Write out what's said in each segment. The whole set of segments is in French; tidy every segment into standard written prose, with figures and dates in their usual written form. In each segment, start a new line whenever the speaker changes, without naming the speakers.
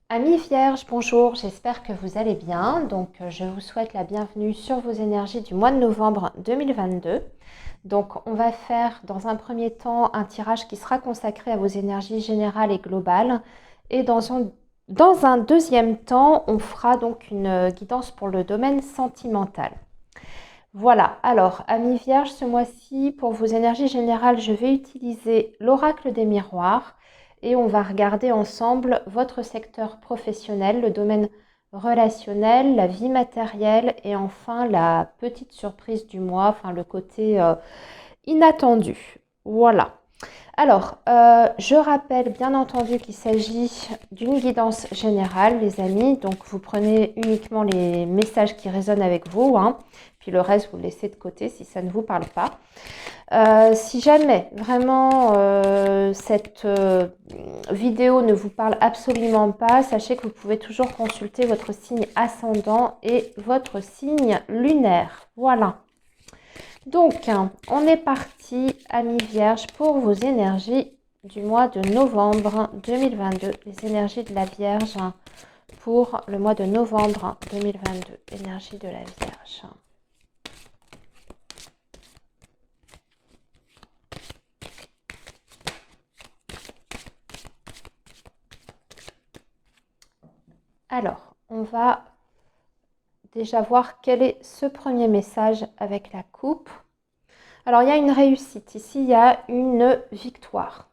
Amis vierges, bonjour, j'espère que vous allez bien. Je vous souhaite la bienvenue sur vos énergies du mois de novembre 2022. Donc, on va faire dans un premier temps un tirage qui sera consacré à vos énergies générales et globales. Et dans un deuxième temps, on fera donc une guidance pour le domaine sentimental. Voilà, alors, amis vierges, ce mois-ci, pour vos énergies générales, je vais utiliser l'oracle des miroirs et on va regarder ensemble votre secteur professionnel, le domaine relationnel, la vie matérielle et enfin la petite surprise du mois, enfin le côté inattendu. Voilà. Alors, je rappelle bien entendu qu'il s'agit d'une guidance générale, les amis. Donc, vous prenez uniquement les messages qui résonnent avec vous, hein. Puis le reste, vous le laissez de côté si ça ne vous parle pas. Si jamais vraiment cette vidéo ne vous parle absolument pas, sachez que vous pouvez toujours consulter votre signe ascendant et votre signe lunaire. Voilà. Donc, on est parti, amis vierges, pour vos énergies du mois de novembre 2022. Les énergies de la Vierge pour le mois de novembre 2022. Énergie de la Vierge. Alors, on va déjà voir quel est ce premier message avec la coupe. Alors, il y a une réussite. Ici, il y a une victoire.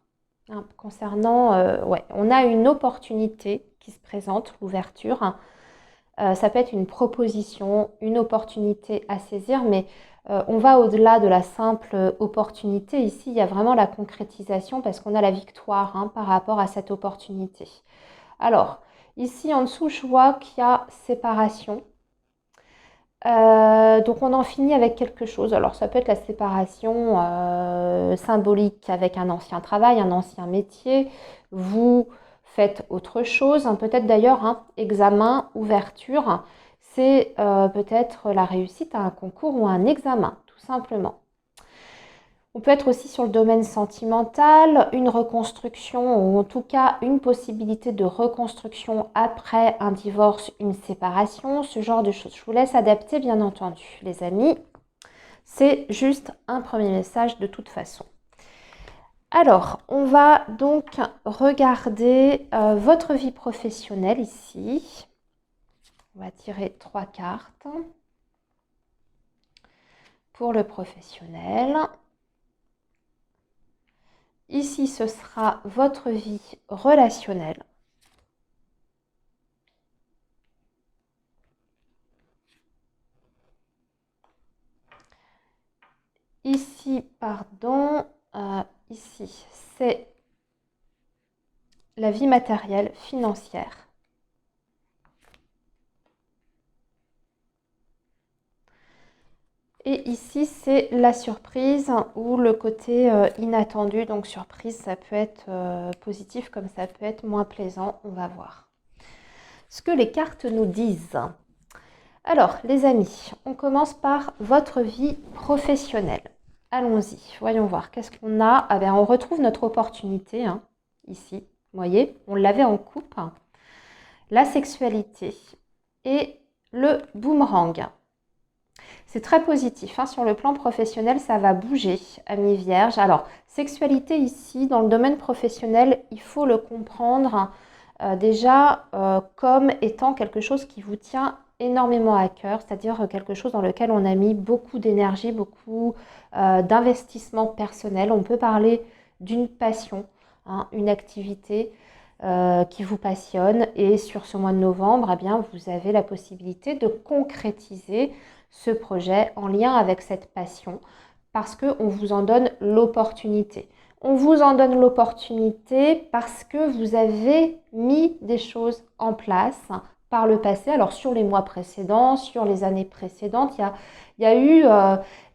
Hein, concernant, on a une opportunité qui se présente, l'ouverture. Ça peut être une proposition, une opportunité à saisir, mais on va au-delà de la simple opportunité. Ici, il y a vraiment la concrétisation parce qu'on a la victoire, hein, par rapport à cette opportunité. Alors, ici en dessous, je vois qu'il y a séparation. Donc on en finit avec quelque chose. Alors ça peut être la séparation symbolique avec un ancien travail, un ancien métier. Vous faites autre chose, hein, peut-être d'ailleurs un examen, ouverture. C'est peut-être la réussite à un concours ou à un examen, tout simplement. On peut être aussi sur le domaine sentimental, une reconstruction ou en tout cas une possibilité de reconstruction après un divorce, une séparation, ce genre de choses. Je vous laisse adapter bien entendu les amis. C'est juste un premier message de toute façon. Alors, on va donc regarder votre vie professionnelle ici. On va tirer 3 cartes pour le professionnel. Ici, ce sera votre vie relationnelle. Ici, pardon, ici, c'est la vie matérielle, financière. Et ici, c'est la surprise ou le côté inattendu. Donc, surprise, ça peut être positif comme ça peut être moins plaisant. On va voir ce que les cartes nous disent. Alors, les amis, on commence par votre vie professionnelle. Allons-y, voyons voir. Qu'est-ce qu'on a? Ah ben, on retrouve notre opportunité, hein, ici. Vous voyez, on l'avait en coupe. La sexualité et le boomerang. C'est très positif, hein. Sur le plan professionnel, ça va bouger, amis vierges. Alors, sexualité ici, dans le domaine professionnel, il faut le comprendre déjà comme étant quelque chose qui vous tient énormément à cœur, c'est-à-dire quelque chose dans lequel on a mis beaucoup d'énergie, beaucoup d'investissement personnel. On peut parler d'une passion, hein, une activité qui vous passionne. Et sur ce mois de novembre, eh bien, vous avez la possibilité de concrétiser ce projet en lien avec cette passion parce qu'on vous en donne l'opportunité. On vous en donne l'opportunité parce que vous avez mis des choses en place par le passé. Alors sur les mois précédents, sur les années précédentes, il y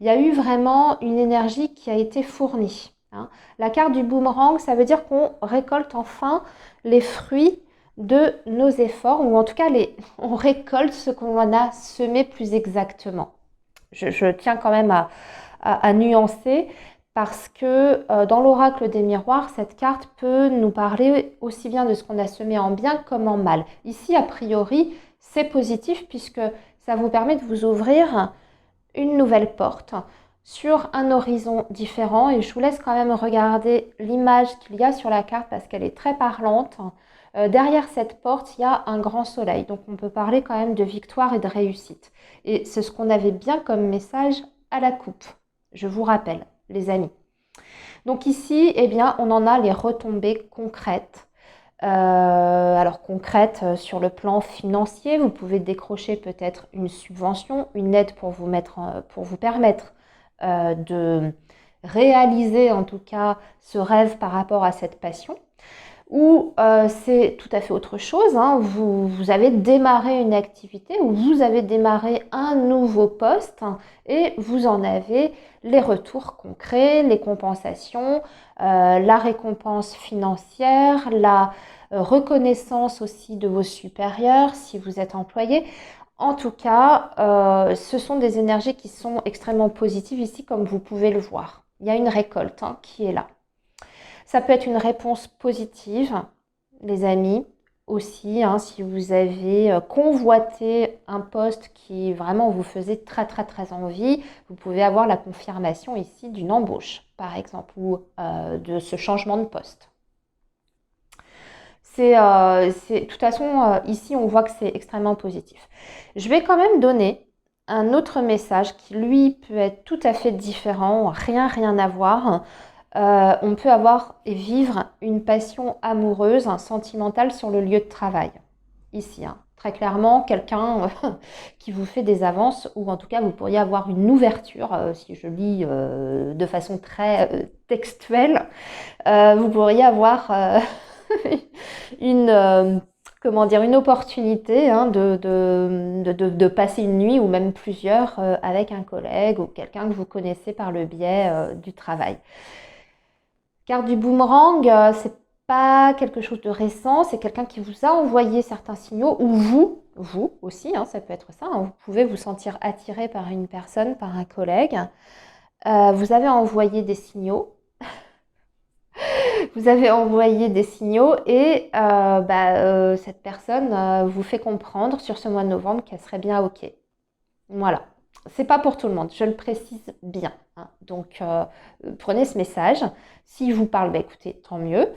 a eu vraiment une énergie qui a été fournie, hein. La carte du boomerang, ça veut dire qu'on récolte enfin les fruits de nos efforts, ou en tout cas on récolte ce qu'on a semé plus exactement. Je tiens quand même à nuancer parce que dans l'oracle des miroirs, cette carte peut nous parler aussi bien de ce qu'on a semé en bien comme en mal. Ici, a priori, c'est positif puisque ça vous permet de vous ouvrir une nouvelle porte sur un horizon différent. Et je vous laisse quand même regarder l'image qu'il y a sur la carte parce qu'elle est très parlante. Derrière cette porte, il y a un grand soleil. Donc on peut parler quand même de victoire et de réussite. Et c'est ce qu'on avait bien comme message à la coupe. Je vous rappelle, les amis. Donc ici, eh bien, on en a les retombées concrètes. Alors concrètes sur le plan financier, vous pouvez décrocher peut-être une subvention, une aide pour vous permettre de réaliser en tout cas ce rêve par rapport à cette passion. Ou c'est tout à fait autre chose, hein. Vous avez démarré une activité ou vous avez démarré un nouveau poste et vous en avez les retours concrets, les compensations, la récompense financière, la reconnaissance aussi de vos supérieurs si vous êtes employé. En tout cas, ce sont des énergies qui sont extrêmement positives ici comme vous pouvez le voir. Il y a une récolte qui est là. Ça peut être une réponse positive, les amis, aussi, si vous avez convoité un poste qui vraiment vous faisait très très très envie, vous pouvez avoir la confirmation ici d'une embauche, par exemple, ou de ce changement de poste. De toute façon, ici, on voit que c'est extrêmement positif. Je vais quand même donner un autre message qui, lui, peut être tout à fait différent, rien à voir. On peut avoir et vivre une passion amoureuse, sentimentale sur le lieu de travail. Ici, très clairement, quelqu'un qui vous fait des avances, ou en tout cas, vous pourriez avoir une ouverture, si je lis de façon très textuelle, vous pourriez avoir une opportunité de passer une nuit ou même plusieurs avec un collègue ou quelqu'un que vous connaissez par le biais du travail. Carte du boomerang, c'est pas quelque chose de récent, c'est quelqu'un qui vous a envoyé certains signaux, ou vous aussi, ça peut être ça, vous pouvez vous sentir attiré par une personne, par un collègue. Vous avez envoyé des signaux. Vous avez envoyé des signaux et cette personne vous fait comprendre sur ce mois de novembre qu'elle serait bien OK. Voilà. C'est pas pour tout le monde, je le précise bien. Donc, prenez ce message. S'il vous parle, écoutez, tant mieux.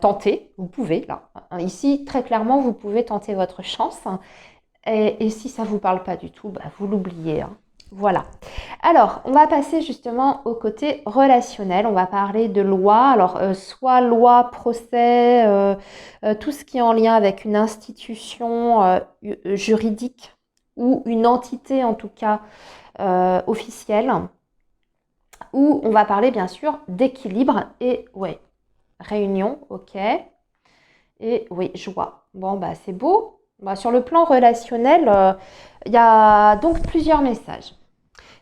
Tentez, vous pouvez, là. Ici, très clairement, vous pouvez tenter votre chance. Et si ça ne vous parle pas du tout, vous l'oubliez. Voilà. Alors, on va passer justement au côté relationnel. On va parler de loi. Alors, soit loi, procès, tout ce qui est en lien avec une institution juridique ou une entité en tout cas officielle, où on va parler bien sûr d'équilibre et réunion, ok, et joie. Bon, c'est beau. Sur le plan relationnel, il y a donc plusieurs messages.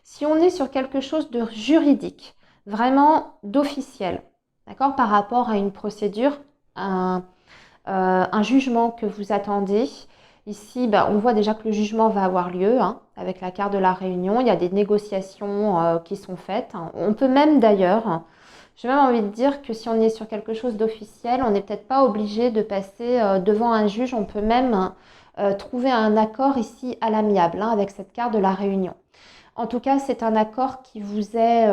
Si on est sur quelque chose de juridique, vraiment d'officiel, d'accord, par rapport à une procédure, un jugement que vous attendez. Ici, on voit déjà que le jugement va avoir lieu avec la carte de la réunion. Il y a des négociations qui sont faites. On peut même d'ailleurs, j'ai même envie de dire que si on est sur quelque chose d'officiel, on n'est peut-être pas obligé de passer devant un juge. On peut même trouver un accord ici à l'amiable avec cette carte de la réunion. En tout cas, c'est un accord qui vous est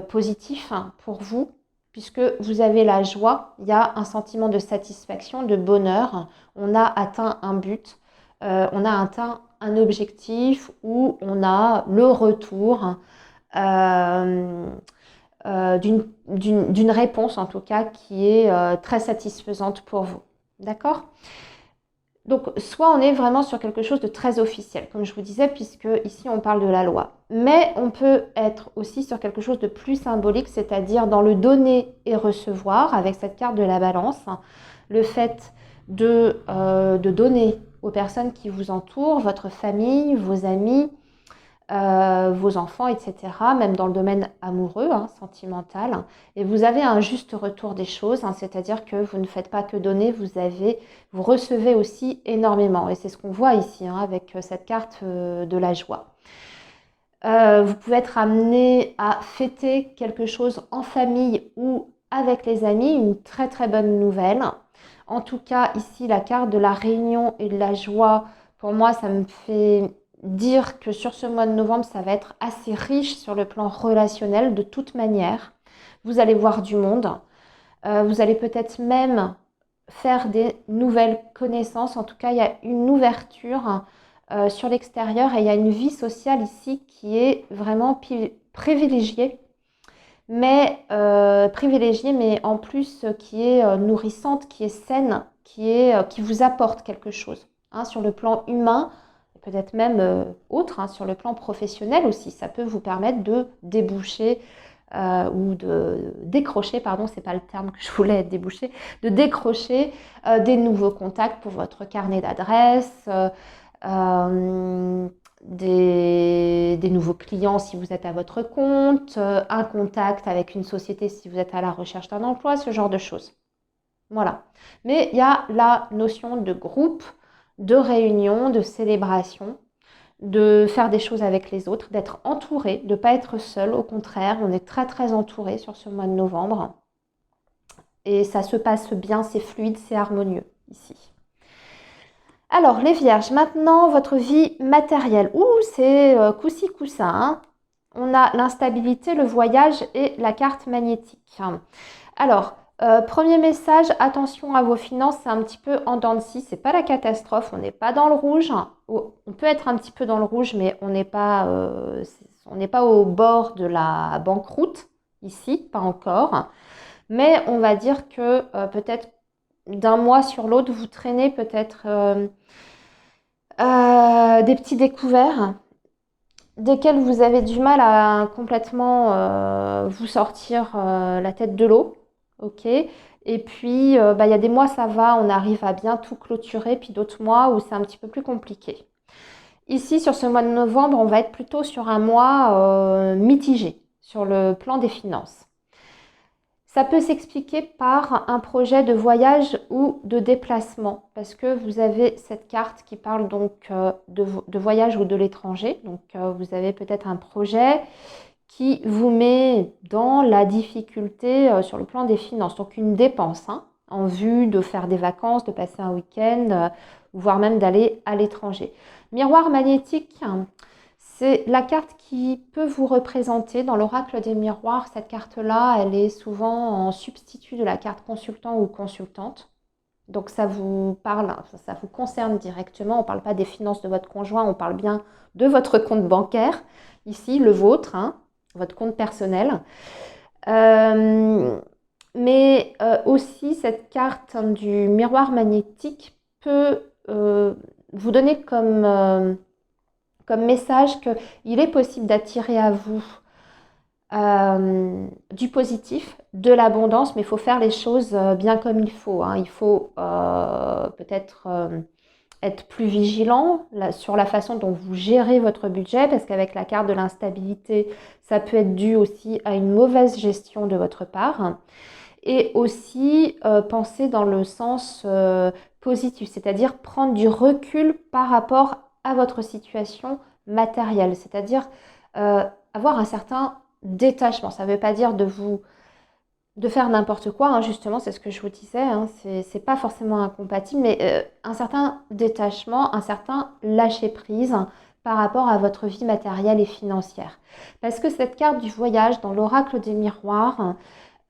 positif pour vous, puisque vous avez la joie, il y a un sentiment de satisfaction, de bonheur. On a atteint un but, on a atteint un objectif où on a le retour d'une réponse, en tout cas, qui est très satisfaisante pour vous. D'accord ? Donc, soit on est vraiment sur quelque chose de très officiel, comme je vous disais, puisque ici on parle de la loi. Mais on peut être aussi sur quelque chose de plus symbolique, c'est-à-dire dans le donner et recevoir, avec cette carte de la balance, le fait de donner aux personnes qui vous entourent, votre famille, vos amis, vos enfants, etc., même dans le domaine amoureux, sentimental, et vous avez un juste retour des choses, c'est-à-dire que vous ne faites pas que donner, vous recevez aussi énormément, et c'est ce qu'on voit ici avec cette carte de la joie. Vous pouvez être amené à fêter quelque chose en famille ou avec les amis, une très très bonne nouvelle. En tout cas, ici, la carte de la réunion et de la joie, pour moi, ça me fait dire que sur ce mois de novembre, ça va être assez riche sur le plan relationnel de toute manière. Vous allez voir du monde. Vous allez peut-être même faire des nouvelles connaissances. En tout cas, il y a une ouverture sur l'extérieur et il y a une vie sociale ici qui est vraiment privilégiée, mais en plus qui est nourrissante, qui est saine, qui vous apporte quelque chose, hein, sur le plan humain, peut-être même autre, hein, sur le plan professionnel aussi. Ça peut vous permettre de déboucher ou de décrocher, pardon, c'est pas le terme que je voulais, déboucher, de décrocher des nouveaux contacts pour votre carnet d'adresses, des nouveaux clients si vous êtes à votre compte, un contact avec une société si vous êtes à la recherche d'un emploi, ce genre de choses. Voilà. Mais il y a la notion de groupe, de réunion, de célébration, de faire des choses avec les autres, d'être entouré, de ne pas être seul. Au contraire, on est très très entouré sur ce mois de novembre. Et ça se passe bien, c'est fluide, c'est harmonieux ici. Alors, les vierges, maintenant, votre vie matérielle. Ouh, c'est coup-ci, coup-ça, hein. On a l'instabilité, le voyage et la carte magnétique. Alors, premier message, attention à vos finances, c'est un petit peu en dents de scie, c'est pas la catastrophe, on n'est pas dans le rouge. On peut être un petit peu dans le rouge, mais on n'est pas au bord de la banqueroute, ici, pas encore. Mais on va dire que peut-être d'un mois sur l'autre, vous traînez peut-être des petits découverts desquels vous avez du mal à complètement vous sortir la tête de l'eau. Ok. Et puis, il y a des mois, ça va, on arrive à bien tout clôturer, puis d'autres mois où c'est un petit peu plus compliqué. Ici, sur ce mois de novembre, on va être plutôt sur un mois mitigé sur le plan des finances. Ça peut s'expliquer par un projet de voyage ou de déplacement, parce que vous avez cette carte qui parle donc de voyage ou de l'étranger. Donc, vous avez peut-être un projet qui vous met dans la difficulté sur le plan des finances. Donc, une dépense, hein, en vue de faire des vacances, de passer un week-end, voire même d'aller à l'étranger. Miroir magnétique, c'est la carte qui peut vous représenter dans l'oracle des miroirs. Cette carte-là, elle est souvent en substitut de la carte consultant ou consultante. Donc ça vous parle, ça vous concerne directement. On ne parle pas des finances de votre conjoint, on parle bien de votre compte bancaire. Ici, le vôtre, hein, votre compte personnel. Mais aussi, cette carte du miroir magnétique peut vous donner comme message qu'il est possible d'attirer à vous du positif, de l'abondance, mais il faut faire les choses bien comme il faut, hein. Il faut peut-être être plus vigilant sur la façon dont vous gérez votre budget, parce qu'avec la carte de l'instabilité, ça peut être dû aussi à une mauvaise gestion de votre part. Et aussi penser dans le sens positif, c'est-à-dire prendre du recul par rapport à votre situation matérielle, c'est-à-dire avoir un certain détachement. Ça ne veut pas dire de faire n'importe quoi, hein, justement, c'est ce que je vous disais, hein, c'est pas forcément incompatible, mais un certain détachement, un certain lâcher-prise par rapport à votre vie matérielle et financière. Parce que cette carte du voyage dans l'oracle des miroirs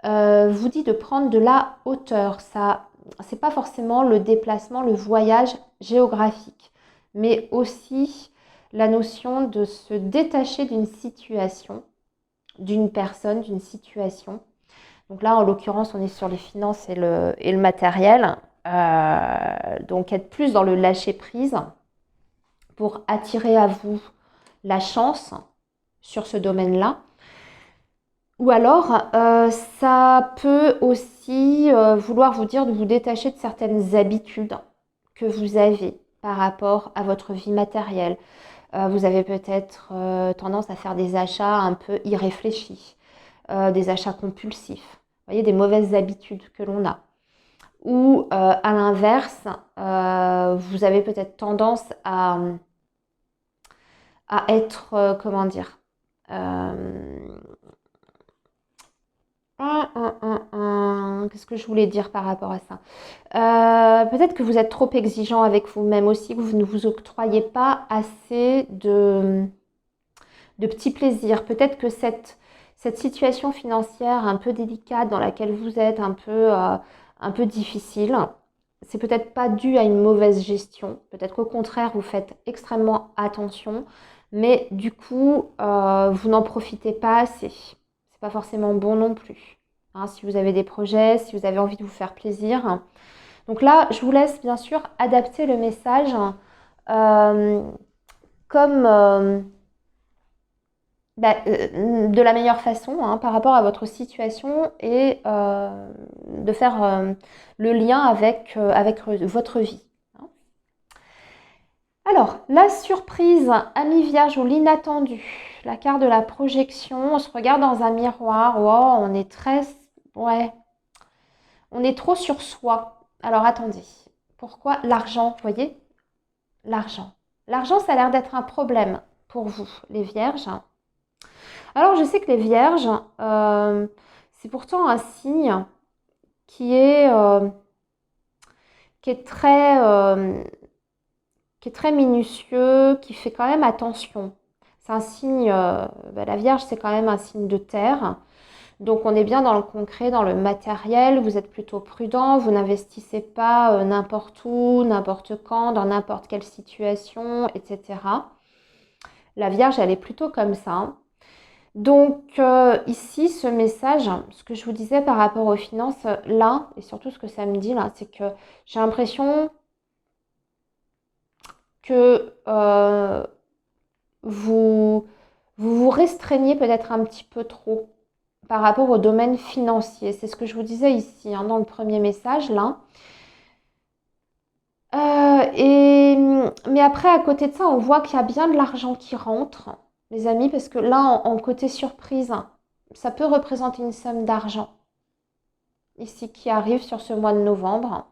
vous dit de prendre de la hauteur. Ça, c'est pas forcément le déplacement, le voyage géographique, mais aussi la notion de se détacher d'une situation, d'une personne, d'une situation. Donc là, en l'occurrence, on est sur les finances et le matériel. Donc être plus dans le lâcher-prise pour attirer à vous la chance sur ce domaine-là. Ou alors, ça peut aussi vouloir vous dire de vous détacher de certaines habitudes que vous avez par rapport à votre vie matérielle. Vous avez peut-être tendance à faire des achats un peu irréfléchis, des achats compulsifs. Vous voyez, des mauvaises habitudes que l'on a. Ou à l'inverse, vous avez peut-être tendance à être, comment dire, Qu'est-ce que je voulais dire par rapport à ça? Peut-être que vous êtes trop exigeant avec vous-même aussi, que vous ne vous octroyez pas assez de petits plaisirs. Peut-être que cette situation financière un peu délicate dans laquelle vous êtes, un peu difficile, c'est peut-être pas dû à une mauvaise gestion. Peut-être qu'au contraire, vous faites extrêmement attention, mais du coup, vous n'en profitez pas assez. C'est pas forcément bon non plus. Hein, si vous avez des projets, si vous avez envie de vous faire plaisir. Donc là, je vous laisse bien sûr adapter le message euh, comme de la meilleure façon hein, par rapport à votre situation et de faire le lien avec votre vie. Alors, la surprise, ami vierge ou l'inattendu, la carte de la projection, on se regarde dans un miroir, wow, on est très, ouais, on est trop sur soi. Alors attendez, pourquoi l'argent, vous voyez? L'argent. L'argent, ça a l'air d'être un problème pour vous, les vierges. Alors, je sais que les vierges, c'est pourtant un signe qui est, euh, qui est très, euh, qui est très minutieux, qui fait quand même attention. C'est un signe, la Vierge, c'est quand même un signe de terre. Donc, on est bien dans le concret, dans le matériel. Vous êtes plutôt prudent. Vous n'investissez pas n'importe où, n'importe quand, dans n'importe quelle situation, etc. La Vierge, elle est plutôt comme ça. Donc ici, ce message, ce que je vous disais par rapport aux finances, là, et surtout ce que ça me dit là, c'est que j'ai l'impression que vous, vous vous restreignez peut-être un petit peu trop par rapport au domaine financier. C'est ce que je vous disais ici, hein, dans le premier message, là. Mais après, à côté de ça, on voit qu'il y a bien de l'argent qui rentre, les amis, parce que là, en côté surprise, ça peut représenter une somme d'argent ici qui arrive sur ce mois de novembre.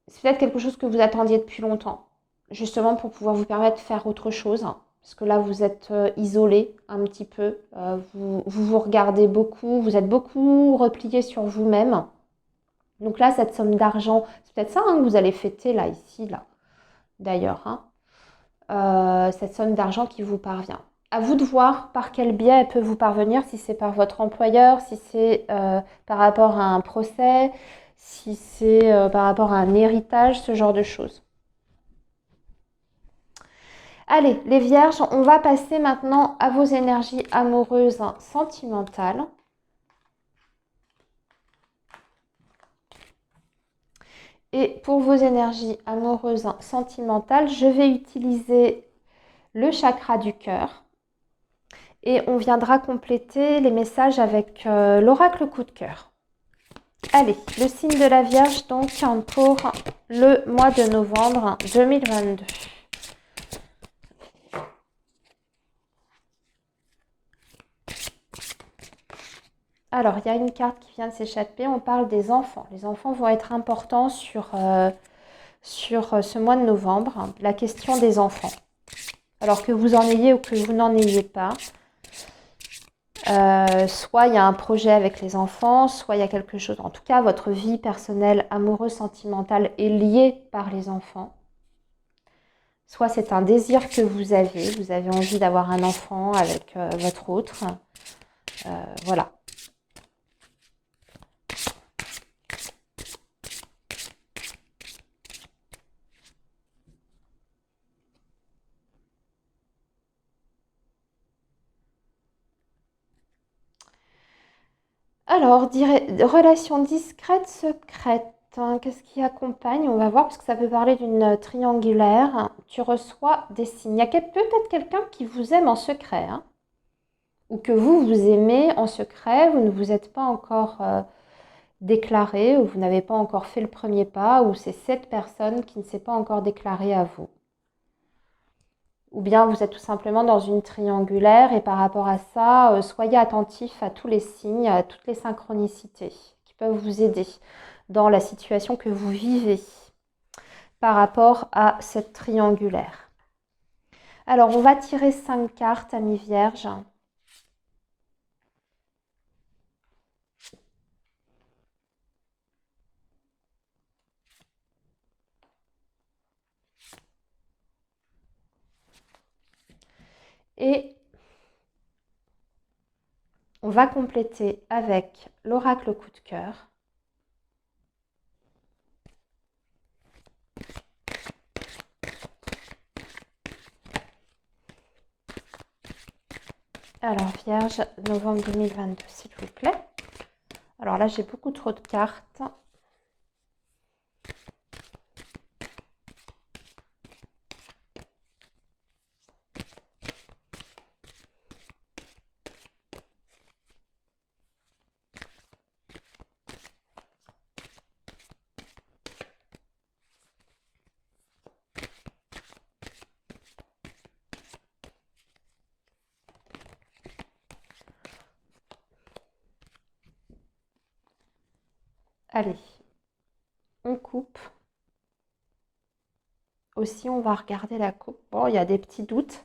C'est peut-être quelque chose que vous attendiez depuis longtemps, justement pour pouvoir vous permettre de faire autre chose. Parce que là, vous êtes isolé un petit peu, vous regardez beaucoup, vous êtes beaucoup replié sur vous-même. Donc là, cette somme d'argent, c'est peut-être ça hein, que vous allez fêter là, ici, là, d'ailleurs. Hein. Cette somme d'argent qui vous parvient. À vous de voir par quel biais elle peut vous parvenir, si c'est par votre employeur, si c'est par rapport à un procès, si c'est par rapport à un héritage, ce genre de choses. Allez, les vierges, on va passer maintenant à vos énergies amoureuses sentimentales. Et pour vos énergies amoureuses sentimentales, je vais utiliser le chakra du cœur. Et on viendra compléter les messages avec l'oracle coup de cœur. Allez, le signe de la Vierge donc pour le mois de novembre 2022. Alors, il y a une carte qui vient de s'échapper, on parle des enfants. Les enfants vont être importants sur ce mois de novembre. La question des enfants. Alors que vous en ayez ou que vous n'en ayez pas. Soit il y a un projet avec les enfants, soit il y a quelque chose. En tout cas, votre vie personnelle, amoureuse, sentimentale est liée par les enfants. Soit c'est un désir que vous avez envie d'avoir un enfant avec votre autre. Voilà. Alors, relation discrète, secrète. Hein, qu'est-ce qui accompagne? On va voir, parce que ça peut parler d'une triangulaire. Tu reçois des signes. Il y a peut-être quelqu'un qui vous aime en secret. Hein, ou que vous aimez en secret. Vous ne vous êtes pas encore déclaré, ou vous n'avez pas encore fait le premier pas, ou c'est cette personne qui ne s'est pas encore déclarée à vous. Ou bien vous êtes tout simplement dans une triangulaire et par rapport à ça, soyez attentif à tous les signes, à toutes les synchronicités qui peuvent vous aider dans la situation que vous vivez par rapport à cette triangulaire. Alors, on va tirer 5 cartes, amis vierges. Et on va compléter avec l'oracle coup de cœur. Alors, Vierge, novembre 2022, s'il vous plaît. Alors là, j'ai beaucoup trop de cartes. Allez, on coupe. Aussi, on va regarder la coupe. Bon, il y a des petits doutes.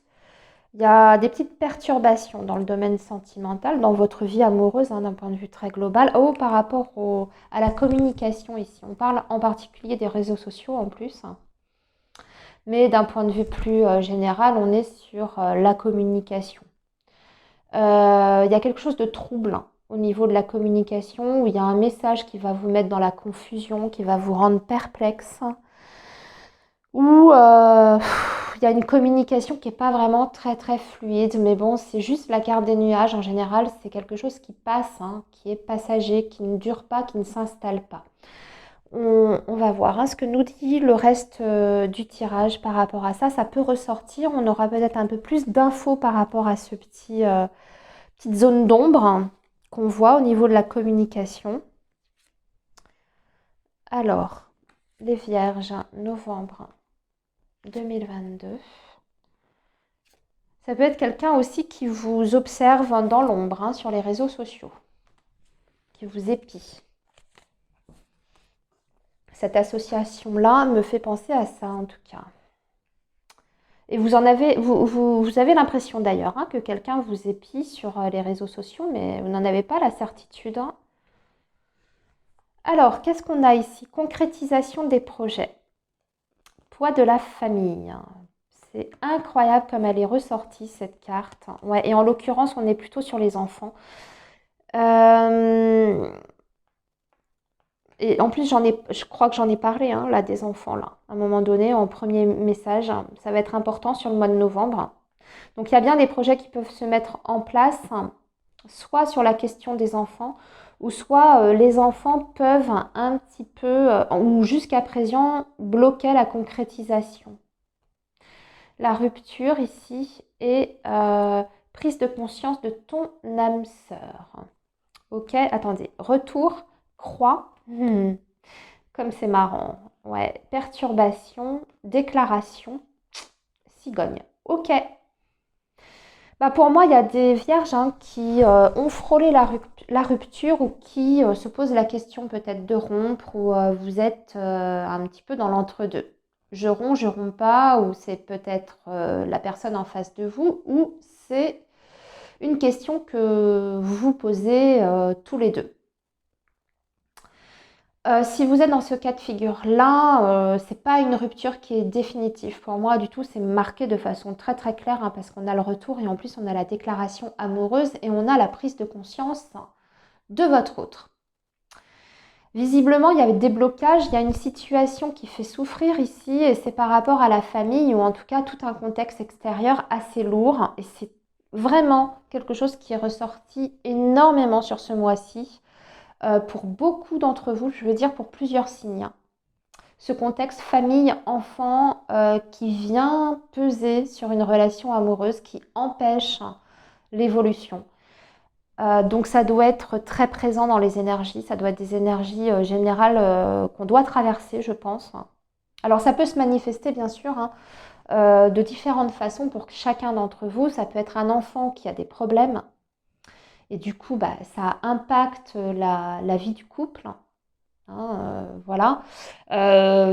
Il y a des petites perturbations dans le domaine sentimental, dans votre vie amoureuse, hein, d'un point de vue très global. Oh, par rapport à la communication ici. On parle en particulier des réseaux sociaux en plus. Mais d'un point de vue plus général, on est sur la communication. Il y a quelque chose de troublant au niveau de la communication, où il y a un message qui va vous mettre dans la confusion, qui va vous rendre perplexe, où il y a une communication qui n'est pas vraiment très très fluide, mais bon, c'est juste la carte des nuages. En général, c'est quelque chose qui passe, hein, qui est passager, qui ne dure pas, qui ne s'installe pas. On va voir hein, ce que nous dit le reste du tirage par rapport à ça. Ça peut ressortir, on aura peut-être un peu plus d'infos par rapport à ce petite zone d'ombre qu'on voit au niveau de la communication. Alors, les Vierges, novembre 2022. Ça peut être quelqu'un aussi qui vous observe dans l'ombre, hein, sur les réseaux sociaux, qui vous épie. Cette association-là me fait penser à ça en tout cas. Et vous avez l'impression d'ailleurs hein, que quelqu'un vous épie sur les réseaux sociaux, mais vous n'en avez pas la certitude. Hein. Alors, qu'est-ce qu'on a ici? Concrétisation des projets. Poids de la famille. C'est incroyable comme elle est ressortie cette carte. Ouais, et en l'occurrence, on est plutôt sur les enfants. Et en plus, je crois que j'en ai parlé hein, là des enfants là. À un moment donné, en premier message, ça va être important sur le mois de novembre. Donc il y a bien des projets qui peuvent se mettre en place, soit sur la question des enfants, ou soit les enfants peuvent un petit peu, ou jusqu'à présent, bloquer la concrétisation. La rupture ici est prise de conscience de ton âme sœur. Ok, attendez, retour, croix, comme c'est marrant. Ouais, perturbation, déclaration, cigogne. Ok. Bah pour moi, il y a des vierges hein, qui ont frôlé la rupture ou qui se posent la question peut-être de rompre ou vous êtes un petit peu dans l'entre-deux. Je romps pas, ou c'est peut-être la personne en face de vous, ou c'est une question que vous vous posez tous les deux. Si vous êtes dans ce cas de figure-là, c'est pas une rupture qui est définitive. Pour moi, du tout, c'est marqué de façon très très claire hein, parce qu'on a le retour et en plus on a la déclaration amoureuse et on a la prise de conscience de votre autre. Visiblement, il y a des blocages, il y a une situation qui fait souffrir ici et c'est par rapport à la famille ou en tout cas tout un contexte extérieur assez lourd et c'est vraiment quelque chose qui est ressorti énormément sur ce mois-ci. Pour beaucoup d'entre vous, je veux dire pour plusieurs signes. Ce contexte famille-enfant qui vient peser sur une relation amoureuse, qui empêche l'évolution. Donc ça doit être très présent dans les énergies, ça doit être des énergies générales qu'on doit traverser, je pense. Alors ça peut se manifester bien sûr hein, de différentes façons pour chacun d'entre vous. Ça peut être un enfant qui a des problèmes, et du coup, bah, ça impacte la vie du couple. Voilà.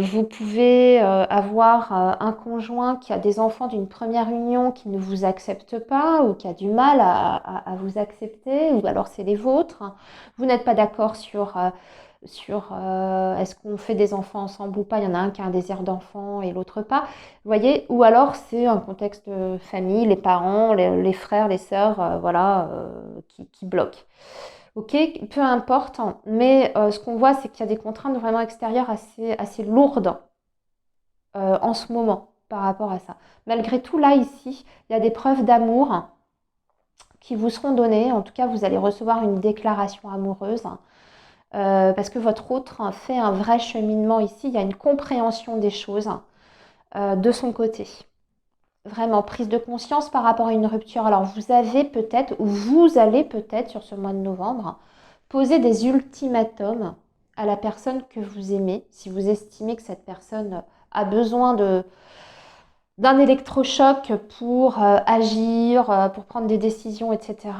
Vous pouvez avoir un conjoint qui a des enfants d'une première union qui ne vous accepte pas ou qui a du mal à vous accepter, ou alors c'est les vôtres. Vous n'êtes pas d'accord sur est-ce qu'on fait des enfants ensemble ou pas. Il y en a un qui a un désir d'enfant et l'autre pas. Vous voyez, ou alors c'est un contexte de famille, les parents, les frères, les sœurs, voilà, qui bloquent. Ok, peu importe, hein, mais ce qu'on voit, c'est qu'il y a des contraintes vraiment extérieures assez lourdes en ce moment par rapport à ça. Malgré tout, là, ici, il y a des preuves d'amour qui vous seront données. En tout cas, vous allez recevoir une déclaration amoureuse parce que votre autre fait un vrai cheminement ici. Il y a une compréhension des choses de son côté. Vraiment, prise de conscience par rapport à une rupture. Alors, vous avez peut-être, ou vous allez peut-être sur ce mois de novembre, poser des ultimatums à la personne que vous aimez, si vous estimez que cette personne a besoin d'un électrochoc pour agir, pour prendre des décisions, etc.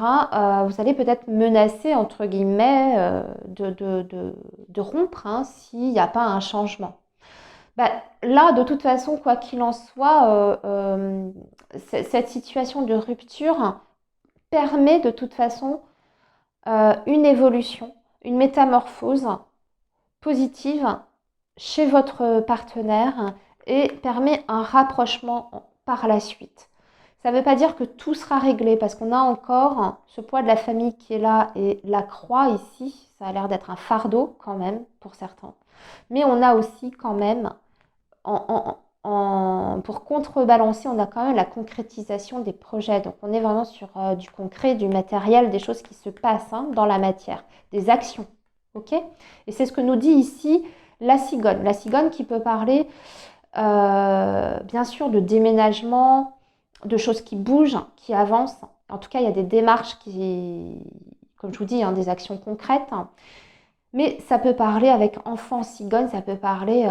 Vous allez peut-être menacer, entre guillemets, de rompre s'il n'y a pas un changement. Bah, là, de toute façon, quoi qu'il en soit, cette situation de rupture permet de toute façon une évolution, une métamorphose positive chez votre partenaire et permet un rapprochement par la suite. Ça ne veut pas dire que tout sera réglé parce qu'on a encore ce poids de la famille qui est là et la croix ici, ça a l'air d'être un fardeau quand même pour certains. Mais on a aussi quand même, pour contrebalancer, on a quand même la concrétisation des projets. Donc on est vraiment sur du concret, du matériel, des choses qui se passent dans la matière, des actions. Ok ? Et c'est ce que nous dit ici la cigogne. La cigogne qui peut parler bien sûr de déménagement, de choses qui bougent, qui avancent. En tout cas, il y a des démarches qui, comme je vous dis, des actions concrètes. Mais ça peut parler avec enfant cigogne, ça peut parler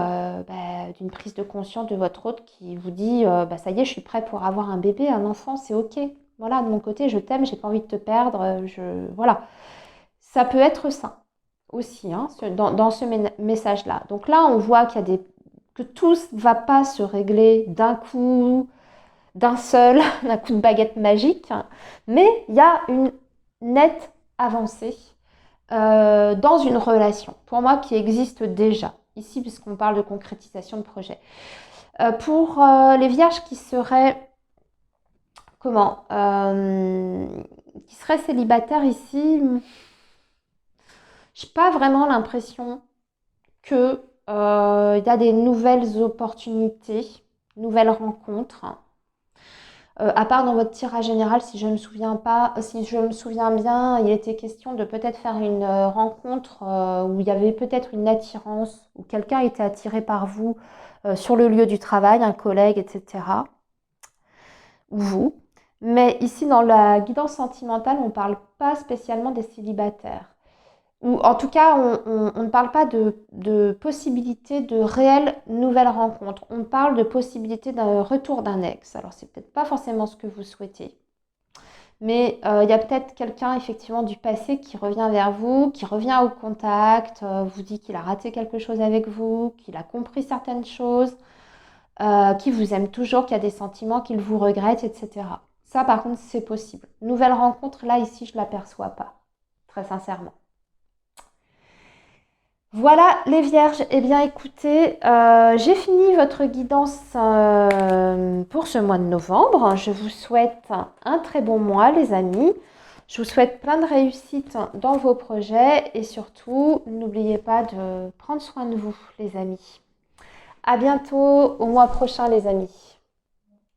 d'une prise de conscience de votre hôte qui vous dit ça y est, je suis prêt pour avoir un bébé, un enfant, c'est ok. Voilà, de mon côté, je t'aime, j'ai pas envie de te perdre. Voilà. Ça peut être ça aussi dans ce message-là. Donc là, on voit que tout ne va pas se régler d'un coup, d'un seul, d'un coup de baguette magique, mais il y a une nette avancée dans une relation, pour moi, qui existe déjà, ici, puisqu'on parle de concrétisation de projet. Pour les vierges qui seraient, qui seraient célibataires ici, je n'ai pas vraiment l'impression qu'il y a des nouvelles opportunités, nouvelles rencontres. À part dans votre tirage général, si je me souviens bien, il était question de peut-être faire une rencontre où il y avait peut-être une attirance, où quelqu'un était attiré par vous sur le lieu du travail, un collègue, etc. Ou vous. Mais ici, dans la guidance sentimentale, on ne parle pas spécialement des célibataires. Ou en tout cas, on ne parle pas de possibilité de réelles nouvelles rencontres. On parle de possibilité d'un retour d'un ex. Alors, c'est peut-être pas forcément ce que vous souhaitez. Mais il y a peut-être quelqu'un effectivement du passé qui revient vers vous, qui revient au contact, vous dit qu'il a raté quelque chose avec vous, qu'il a compris certaines choses, qui vous aime toujours, qui a des sentiments, qu'il vous regrette, etc. Ça, par contre, c'est possible. Nouvelle rencontre, là, ici, je ne l'aperçois pas, très sincèrement. Voilà les vierges, eh bien écoutez, j'ai fini votre guidance pour ce mois de novembre. Je vous souhaite un très bon mois les amis. Je vous souhaite plein de réussite dans vos projets et surtout, n'oubliez pas de prendre soin de vous les amis. À bientôt au mois prochain les amis.